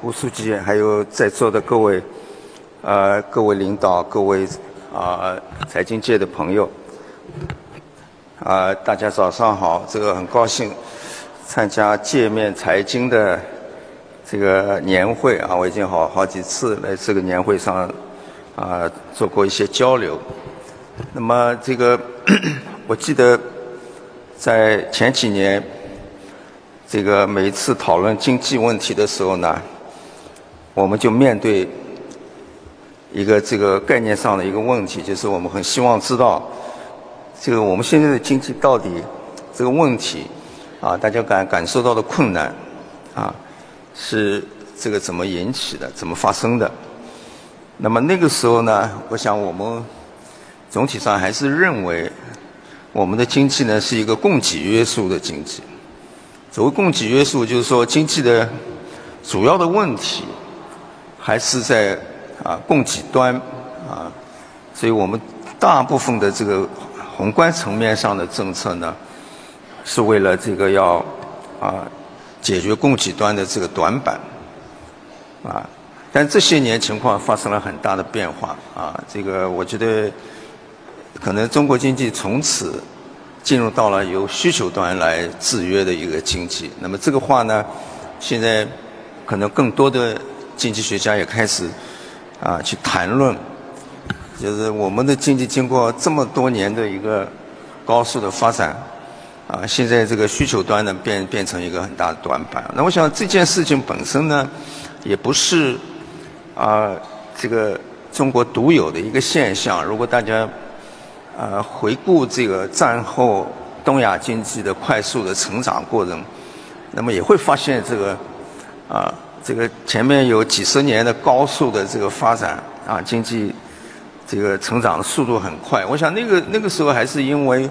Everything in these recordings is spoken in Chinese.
胡书记，还有在座的各位领导、各位财经界的朋友，大家早上好。这个很高兴参加界面财经的这个年会啊，我已经好几次来这个年会上做过一些交流。那么这个我记得在前几年，这个每一次讨论经济问题的时候呢，我们就面对一个这个概念上的一个问题，就是我们很希望知道这个我们现在的经济到底这个问题大家感受到的困难是这个怎么引起的，怎么发生的。那么那个时候呢，我想我们总体上还是认为我们的经济呢是一个供给约束的经济。所谓供给约束，就是说经济的主要的问题还是在供给端所以我们大部分的这个宏观层面上的政策呢，是为了这个要解决供给端的这个短板但这些年情况发生了很大的变化这个我觉得可能中国经济从此进入到了由需求端来制约的一个经济。那么这个话呢，现在可能更多的经济学家也开始去谈论，就是我们的经济经过这么多年的一个高速的发展现在这个需求端呢变成一个很大的短板。那我想这件事情本身呢，也不是这个中国独有的一个现象。如果大家回顾这个战后东亚经济的快速的成长过程，那么也会发现这个前面有几十年的高速的这个发展经济这个成长的速度很快。我想那个时候还是因为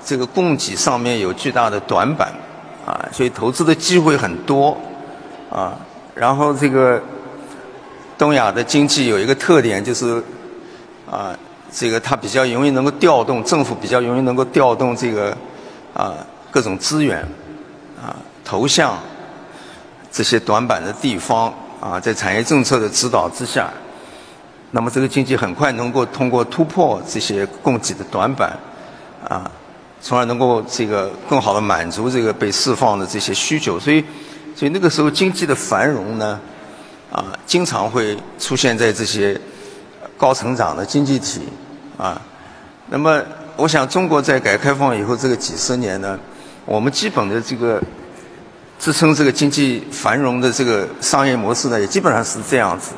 这个供给上面有巨大的短板所以投资的机会很多然后这个东亚的经济有一个特点，就是这个它比较容易能够调动，政府比较容易能够调动这个各种资源投向这些短板的地方在产业政策的指导之下，那么这个经济很快能够通过突破这些供给的短板从而能够这个更好的满足这个被释放的这些需求。所以那个时候经济的繁荣呢经常会出现在这些高成长的经济体那么我想中国在改革开放以后这个几十年呢，我们基本的这个支撑这个经济繁荣的这个商业模式呢，也基本上是这样子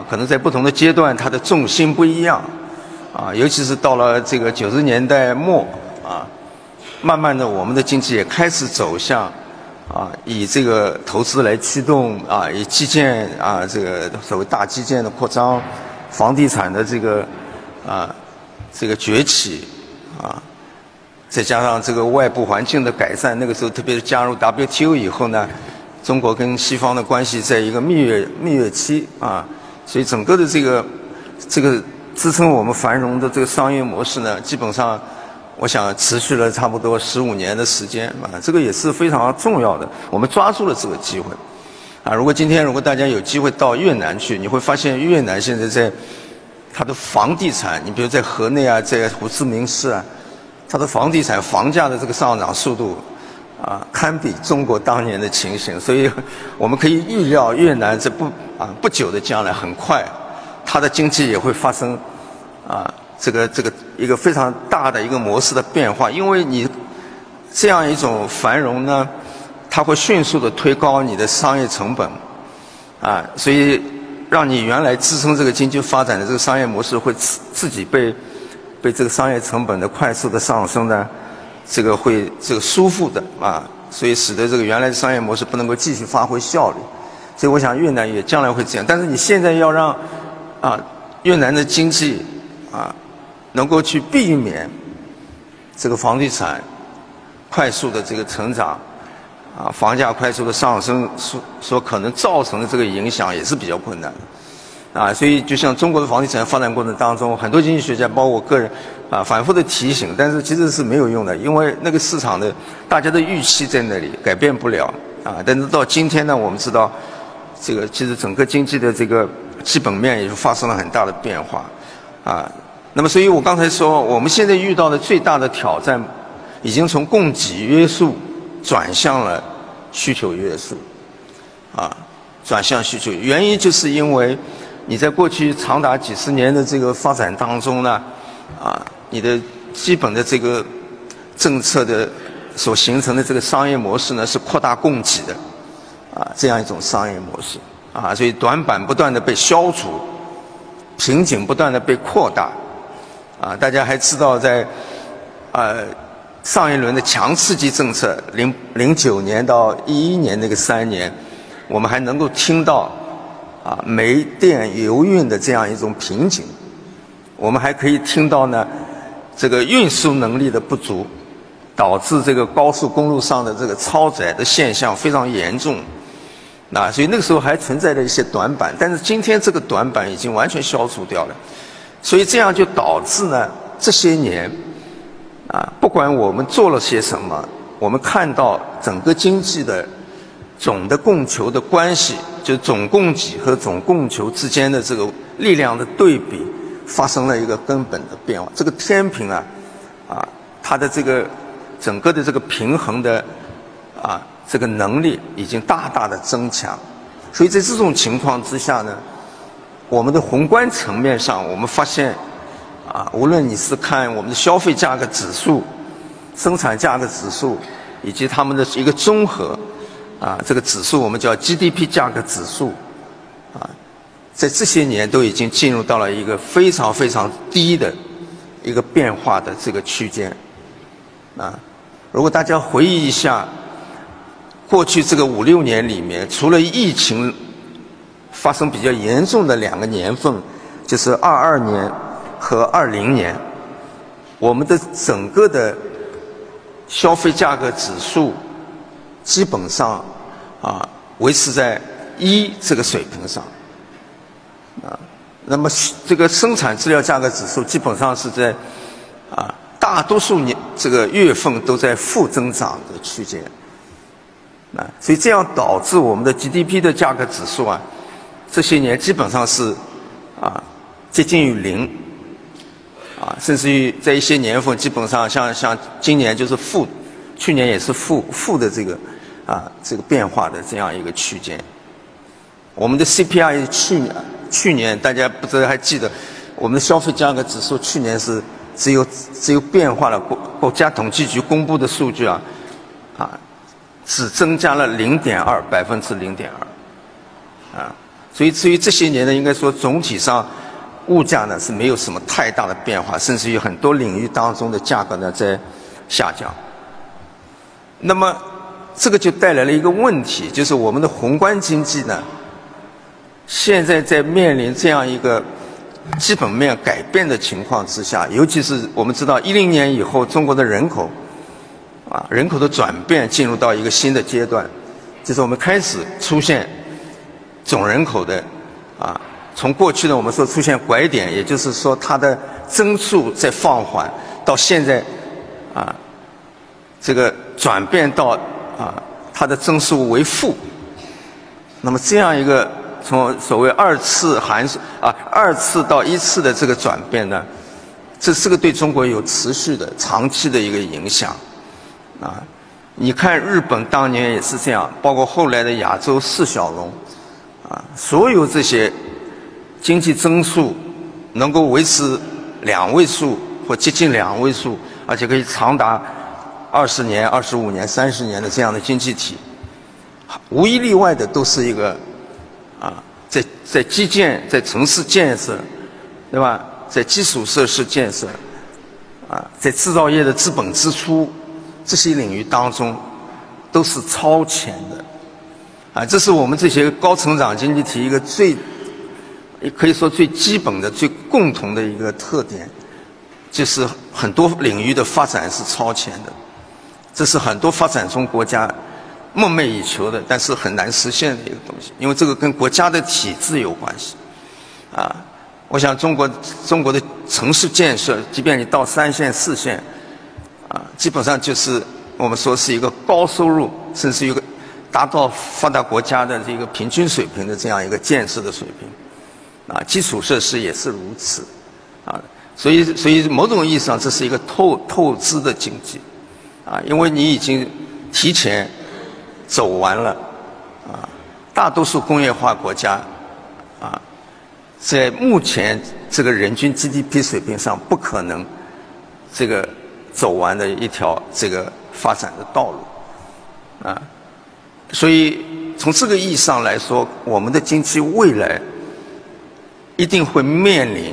可能在不同的阶段它的重心不一样尤其是到了这个90年代末慢慢的我们的经济也开始走向以这个投资来驱动以基建这个所谓大基建的扩张，房地产的这个崛起再加上这个外部环境的改善。那个时候特别是加入 WTO 以后呢，中国跟西方的关系在一个蜜月期所以整个的这个支撑我们繁荣的这个商业模式呢，基本上我想持续了差不多15年的时间这个也是非常重要的，我们抓住了这个机会如果今天大家有机会到越南去，你会发现越南现在在它的房地产，你比如在河内在胡志明市它的房地产房价的这个上涨速度堪比中国当年的情形。所以我们可以预料越南这不久的将来，很快它的经济也会发生这个一个非常大的一个模式的变化。因为你这样一种繁荣呢，它会迅速的推高你的商业成本所以让你原来支撑这个经济发展的这个商业模式会自己被这个商业成本的快速的上升呢，这个会舒服的所以使得这个原来的商业模式不能够继续发挥效率。所以我想越南也将来会这样。但是你现在要让越南的经济能够去避免这个房地产快速的这个成长房价快速的上升所可能造成的这个影响也是比较困难的所以就像中国的房地产发展过程当中，很多经济学家包括我个人反复的提醒，但是其实是没有用的，因为那个市场的大家的预期在那里改变不了啊，但是到今天呢，我们知道，这个其实整个经济的这个基本面也是发生了很大的变化，啊，那么所以我刚才说，我们现在遇到的最大的挑战，已经从供给约束转向了需求约束，啊，转向需求，原因就是因为你在过去长达几十年的这个发展当中呢，啊，你的基本的这个政策的所形成的这个商业模式呢，是扩大供给的，啊，这样一种商业模式，啊，所以短板不断的被消除，瓶颈不断的被扩大，啊，大家还知道在上一轮的强刺激政策09年到11年那个3年，我们还能够听到啊煤电油运的这样一种瓶颈，我们还可以听到呢这个运输能力的不足，导致这个高速公路上的这个超载的现象非常严重，啊，所以那个时候还存在着一些短板，但是今天这个短板已经完全消除掉了，所以这样就导致呢这些年啊，不管我们做了些什么，我们看到整个经济的总的供求的关系，就是总供给和总供求之间的这个力量的对比，发生了一个根本的变化。这个天平啊，它的这个整个的这个平衡的这个能力已经大大的增强。所以在这种情况之下呢，我们的宏观层面上，我们发现无论你是看我们的消费价格指数、生产价格指数，以及它们的一个综合这个指数我们叫 GDP 价格指数在这些年都已经进入到了一个非常非常低的一个变化的这个区间如果大家回忆一下过去这个5、6年里面，除了疫情发生比较严重的2个年份，就是22年和20年，我们的整个的消费价格指数基本上维持在1这个水平上那么这个生产资料价格指数基本上是在大多数这个月份都在负增长的区间所以这样导致我们的 GDP 的价格指数这些年基本上是接近于0甚至于在一些年份基本上像今年就是负，去年也是负的这个这个变化的这样一个区间。我们的 CPI 去年大家不知道还记得，我们的消费价格指数去年是只有变化了，国家统计局公布的数据只增加了0.2%，所以至于这些年呢，应该说总体上物价呢是没有什么太大的变化，甚至于很多领域当中的价格呢在下降。那么这个就带来了一个问题，就是我们的宏观经济呢，现在在面临这样一个基本面改变的情况之下，尤其是我们知道10年以后中国的人口的转变进入到一个新的阶段，就是我们开始出现总人口的从过去呢我们说出现拐点，也就是说它的增速在放缓，到现在这个转变到它的增速为负。那么这样一个从所谓2次到1次的这个转变呢，这个对中国有持续的长期的一个影响你看日本当年也是这样，包括后来的亚洲4小龙所有这些经济增速能够维持2位数或接近2位数，而且可以长达20年、25年、30年的这样的经济体，无一例外的都是一个在基建、在城市建设，对吧？在基础设施建设在制造业的资本支出这些领域当中都是超前的这是我们这些高成长经济体一个可以说最基本的、最共同的一个特点，就是很多领域的发展是超前的，这是很多发展中国家梦寐以求的，但是很难实现的一个东西，因为这个跟国家的体制有关系我想中国的城市建设，即便你到3线、4线基本上就是我们说是一个高收入，甚至于一个达到发达国家的这个平均水平的这样一个建设的水平，啊，基础设施也是如此，啊，所以某种意义上这是一个透支的经济，啊，因为你已经提前走完了，啊，大多数工业化国家，啊，在目前这个人均 GDP 水平上不可能这个走完的一条这个发展的道路，啊，所以从这个意义上来说，我们的经济未来一定会面临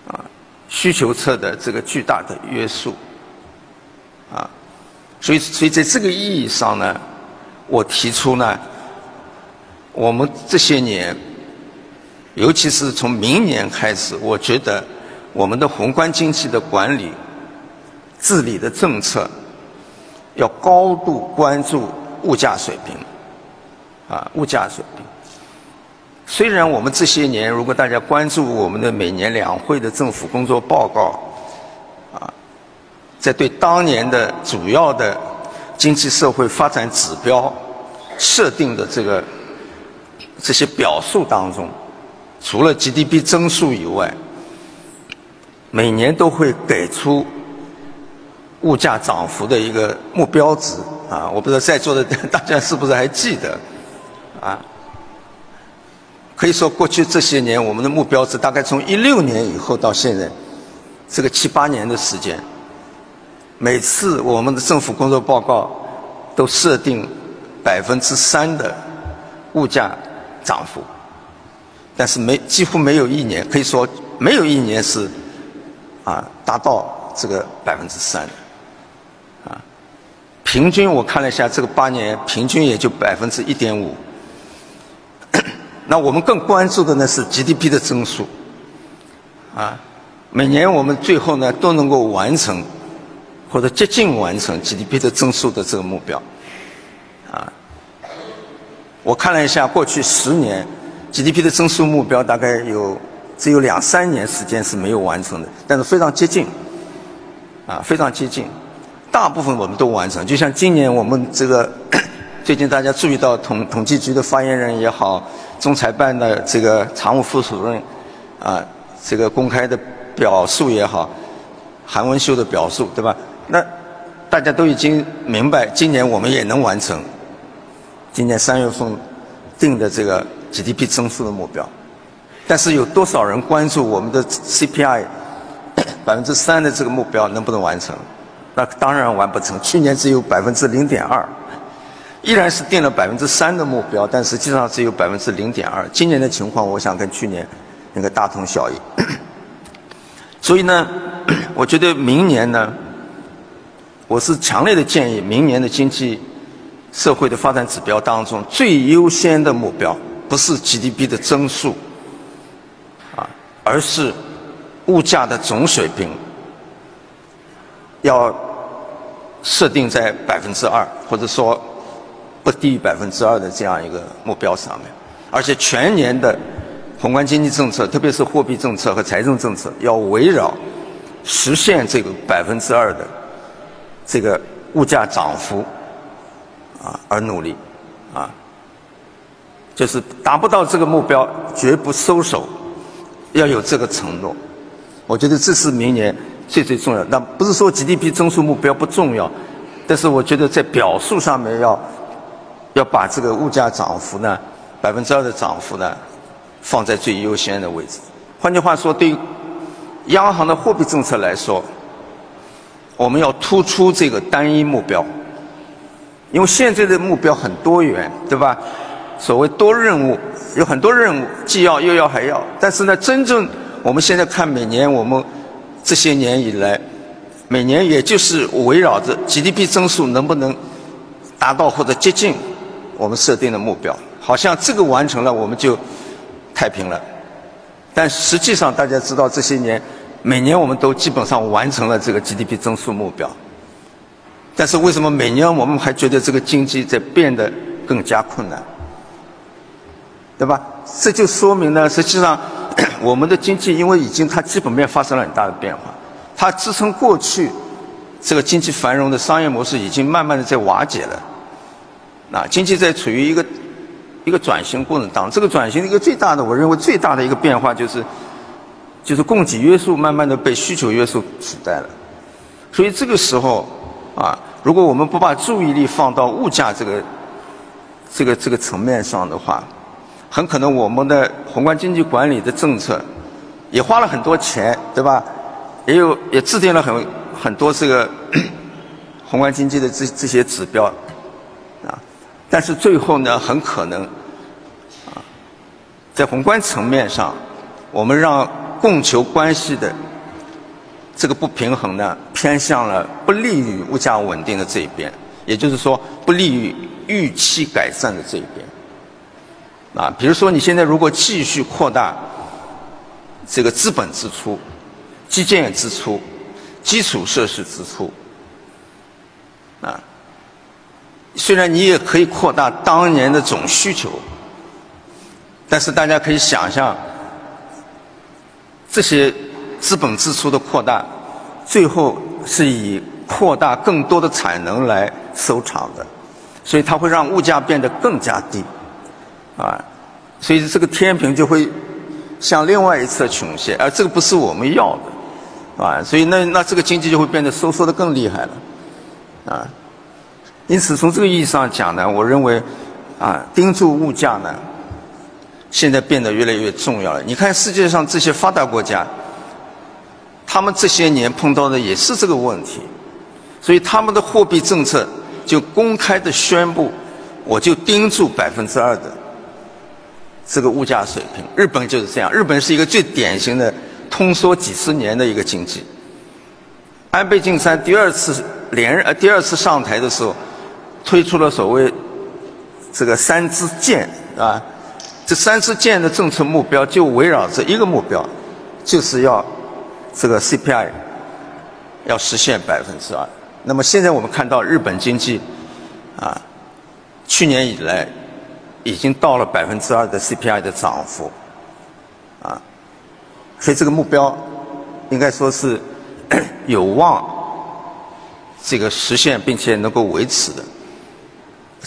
啊需求侧的这个巨大的约束，啊，所以在这个意义上呢，我提出呢，我们这些年，尤其是从明年开始，我觉得我们的宏观经济的管理、治理的政策要高度关注物价水平，啊，物价水平。虽然我们这些年，如果大家关注我们的每年两会的政府工作报告，啊，在对当年的主要的经济社会发展指标设定的这些表述当中，除了 GDP 增速以外，每年都会给出物价涨幅的一个目标值，啊，我不知道在座的大家是不是还记得，啊，可以说过去这些年我们的目标值大概从16年以后到现在这个7、8年的时间，每次我们的政府工作报告都设定3%的物价涨幅，但是几乎没有一年，可以说没有一年是达到这个3%的，啊，平均我看了一下，这个8年平均也就1.5%。那我们更关注的呢是 GDP 的增速，啊，每年我们最后呢都能够完成或者接近完成 GDP 的增速的这个目标，啊，我看了一下过去10年 GDP 的增速目标大概只有2、3年时间是没有完成的，但是非常接近，啊，非常接近，大部分我们都完成。就像今年我们这个最近大家注意到统计局的发言人也好，中财办的这个常务副主任这个公开的表述也好，韩文秀的表述，对吧？那大家都已经明白，今年我们也能完成今年3月份定的这个 GDP 增速的目标。但是有多少人关注我们的 CPI 3%的这个目标能不能完成？那当然完不成，去年只有0.2%。依然是定了3%的目标，但实际上只有0.2%。今年的情况，我想跟去年那个大同小异。所以呢，我觉得明年呢，我是强烈的建议，明年的经济社会的发展指标当中，最优先的目标不是 GDP 的增速，而是物价的总水平要设定在2%，或者说不低于2%的这样一个目标上面，而且全年的宏观经济政策，特别是货币政策和财政政策，要围绕实现这个2%的这个物价涨幅而努力，就是达不到这个目标绝不收手，要有这个承诺。我觉得这是明年最重要的。那不是说 GDP 增速目标不重要，但是我觉得在表述上面要把这个物价涨幅呢，2%的涨幅呢，放在最优先的位置。换句话说，对于央行的货币政策来说，我们要突出这个单一目标，因为现在的目标很多元，对吧？所谓多任务，有很多任务，既要又要还要。但是呢，真正我们现在看每年我们这些年以来，每年也就是围绕着 GDP 增速能不能达到或者接近我们设定的目标，好像这个完成了我们就太平了。但实际上大家知道，这些年每年我们都基本上完成了这个 GDP 增速目标，但是为什么每年我们还觉得这个经济在变得更加困难，对吧？这就说明呢，实际上我们的经济因为它基本面发生了很大的变化，它支撑过去这个经济繁荣的商业模式已经慢慢的在瓦解了。经济在处于一个转型过程当中。这个转型的一个我认为最大的一个变化就是供给约束慢慢的被需求约束取代了。所以这个时候如果我们不把注意力放到物价这个层面上的话，很可能我们的宏观经济管理的政策也花了很多钱，对吧？也制定了很多这个宏观经济的这些指标但是最后呢，很可能在宏观层面上，我们让供求关系的这个不平衡呢，偏向了不利于物价稳定的这一边，也就是说，不利于预期改善的这一边。比如说你现在如果继续扩大这个资本支出、基建支出、基础设施支出，虽然你也可以扩大当年的总需求，但是大家可以想象，这些资本支出的扩大，最后是以扩大更多的产能来收场的，所以它会让物价变得更加低，所以这个天平就会向另外一侧倾斜，而这个不是我们要的，所以那这个经济就会变得收缩得更厉害了，因此从这个意义上讲呢，我认为盯住物价呢，现在变得越来越重要了。你看世界上这些发达国家，他们这些年碰到的也是这个问题，所以他们的货币政策就公开的宣布，我就盯住2%的这个物价水平。日本就是这样，日本是一个最典型的通缩几十年的一个经济。安倍晋三第二次上台的时候，推出了所谓这个3支箭这3支箭的政策目标就围绕着一个目标，就是要这个 CPI 要实现2%。那么现在我们看到日本经济去年以来已经到了2%的 CPI 的涨幅所以这个目标应该说是有望这个实现并且能够维持的。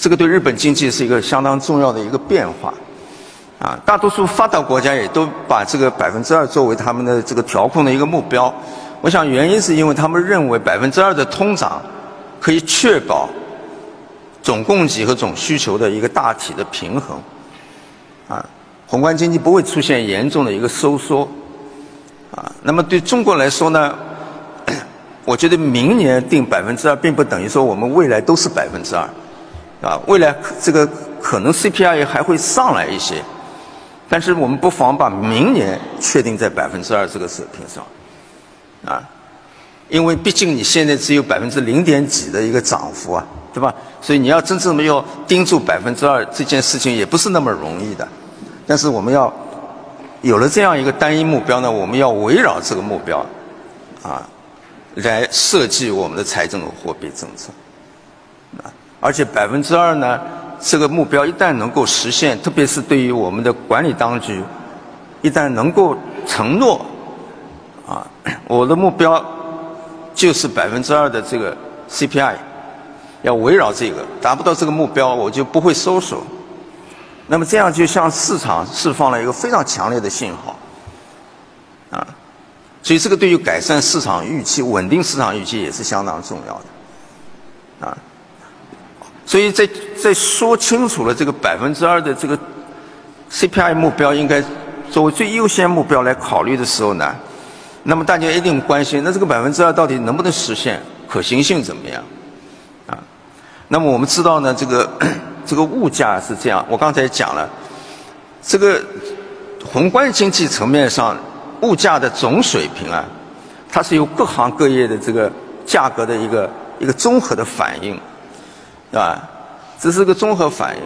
这个对日本经济是一个相当重要的一个变化大多数发达国家也都把这个2%作为他们的这个调控的一个目标。我想原因是因为他们认为2%的通胀可以确保总供给和总需求的一个大体的平衡宏观经济不会出现严重的一个收缩那么对中国来说呢，我觉得明年定2%并不等于说我们未来都是2%未来这个可能 CPI 还会上来一些，但是我们不妨把明年确定在2%这个水平上因为毕竟你现在只有0点几的一个涨幅对吧？所以你要真正的要盯住2%这件事情也不是那么容易的。但是我们要有了这样一个单一目标呢，我们要围绕这个目标来设计我们的财政和货币政策而且2%呢，这个目标一旦能够实现，特别是对于我们的管理当局，一旦能够承诺我的目标就是2%的这个 CPI， 要围绕这个，达不到这个目标我就不会收手。那么这样就向市场释放了一个非常强烈的信号所以这个对于改善市场预期、稳定市场预期也是相当重要的所以在说清楚了这个2%的这个 CPI 目标应该作为最优先目标来考虑的时候呢，那么大家一定关心，那这个2%到底能不能实现，可行性怎么样那么我们知道呢，这个物价是这样，我刚才讲了，这个宏观经济层面上物价的总水平它是由各行各业的这个价格的一个综合的反应这是个综合反应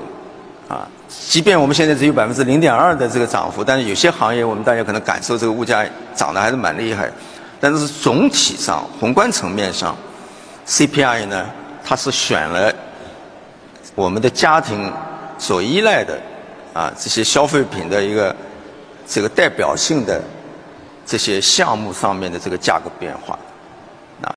即便我们现在只有0.2%的这个涨幅，但是有些行业我们大家可能感受这个物价涨得还是蛮厉害，但是总体上宏观层面上 CPI 呢，它是选了我们的家庭所依赖的这些消费品的一个这个代表性的这些项目上面的这个价格变化